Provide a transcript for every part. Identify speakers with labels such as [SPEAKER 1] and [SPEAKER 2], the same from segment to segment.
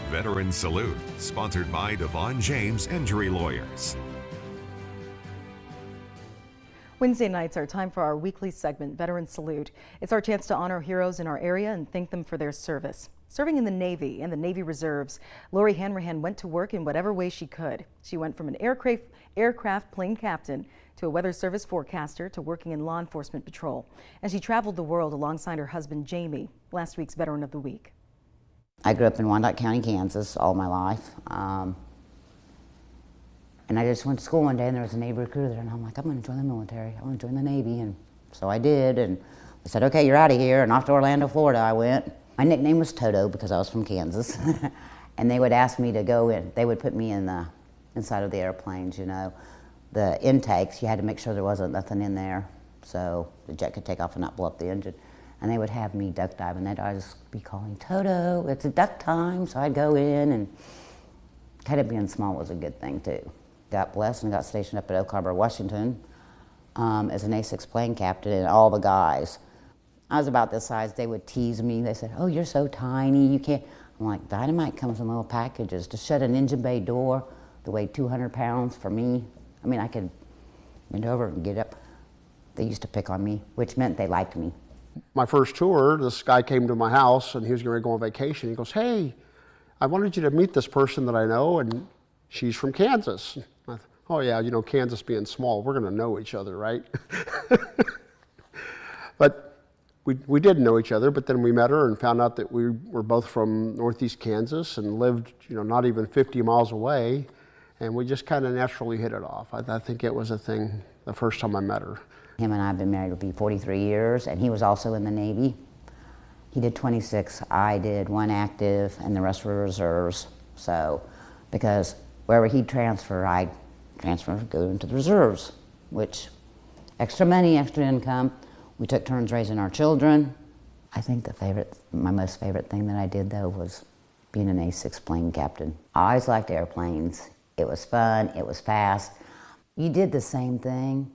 [SPEAKER 1] Veteran Salute, sponsored by DeVaughn James Injury Lawyers.
[SPEAKER 2] Wednesday nights are time for our weekly segment, Veteran Salute. It's our chance to honor heroes in our area and thank them for their service. Serving in the Navy and the Navy Reserves, Lori Hanrahan went to work in whatever way she could. She went from an aircraft plane captain to a weather service forecaster to working in law enforcement patrol. And she traveled the world alongside her husband, Jamie, last week's Veteran of the Week.
[SPEAKER 3] I grew up in WYANDOTTE County, Kansas, all my life. And I just went to school one day and there was a Navy recruiter there and I'm like, I'm going to join the military. I want to join the Navy. And so I did, and they said, okay, you're out of here. And off to Orlando, Florida I went. My nickname was Toto because I was from Kansas. And they would ask me to go in. They would put me in the inside of the airplanes, you know. The intakes, you had to make sure there wasn't nothing in there so the jet could take off and not blow up the engine. And they would have me duck dive, and they'd always be calling, Toto, it's a duck time. So I'd go in, and kind of being small was a good thing too. Got blessed and got stationed up at Oak Harbor, Washington as an A6 plane captain, and all the guys. I was about this size, they would tease me. They said, oh, you're so tiny, you can't. I'm like, dynamite comes in little packages. To shut an engine bay door that weighed 200 pounds for me, I mean, I could bend over and get up. They used to pick on me, which meant they liked me.
[SPEAKER 4] My first tour, this guy came to my house and he was going to go on vacation. He goes, hey, I wanted you to meet this person that I know, and she's from Kansas. I thought, oh yeah, you know, Kansas being small, we're going to know each other, right? But we did know each other, but then we met her and found out that we were both from Northeast Kansas and lived, you know, not even 50 miles away. And we just kind of naturally hit it off. I think it was a thing the first time I met her.
[SPEAKER 3] Him and I have been married, will be 43 years, and he was also in the Navy. He did 26, I did 1 active, and the rest were reserves. So, because wherever he'd transfer, I'd transfer, go into the reserves, which extra money, extra income. We took turns raising our children. I think my most favorite thing that I did though was being an A6 plane captain. I always liked airplanes. It was fun, it was fast. You did the same thing,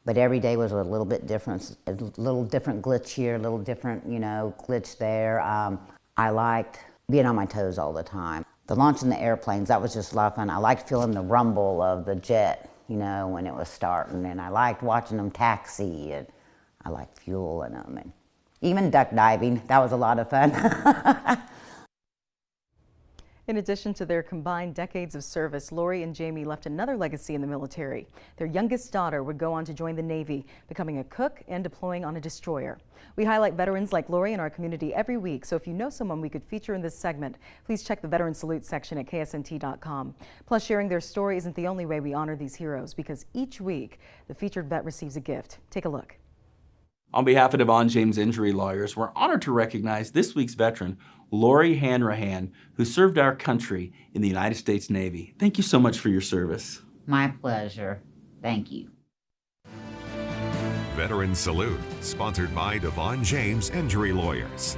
[SPEAKER 3] but every day was a little bit different, a little different glitch here, a little different, you know, glitch there. I liked being on my toes all the time. The launching the airplanes, that was just a lot of fun. I liked feeling the rumble of the jet, you know, when it was starting, and I liked watching them taxi, and I liked fueling them, and even duck diving, that was a lot of fun.
[SPEAKER 2] In addition to their combined decades of service, Lori and Jamie left another legacy in the military. Their youngest daughter would go on to join the Navy, becoming a cook and deploying on a destroyer. We highlight veterans like Lori in our community every week, so if you know someone we could feature in this segment, please check the Veteran Salute section at KSNT.com. Plus, sharing their story isn't the only way we honor these heroes, because each week the featured vet receives a gift. Take a look.
[SPEAKER 5] On behalf of DeVaughn James Injury Lawyers, we're honored to recognize this week's veteran, Lori Hanrahan, who served our country in the United States Navy. Thank you so much for your service.
[SPEAKER 3] My pleasure. Thank you.
[SPEAKER 1] Veteran Salute, sponsored by DeVaughn James Injury Lawyers.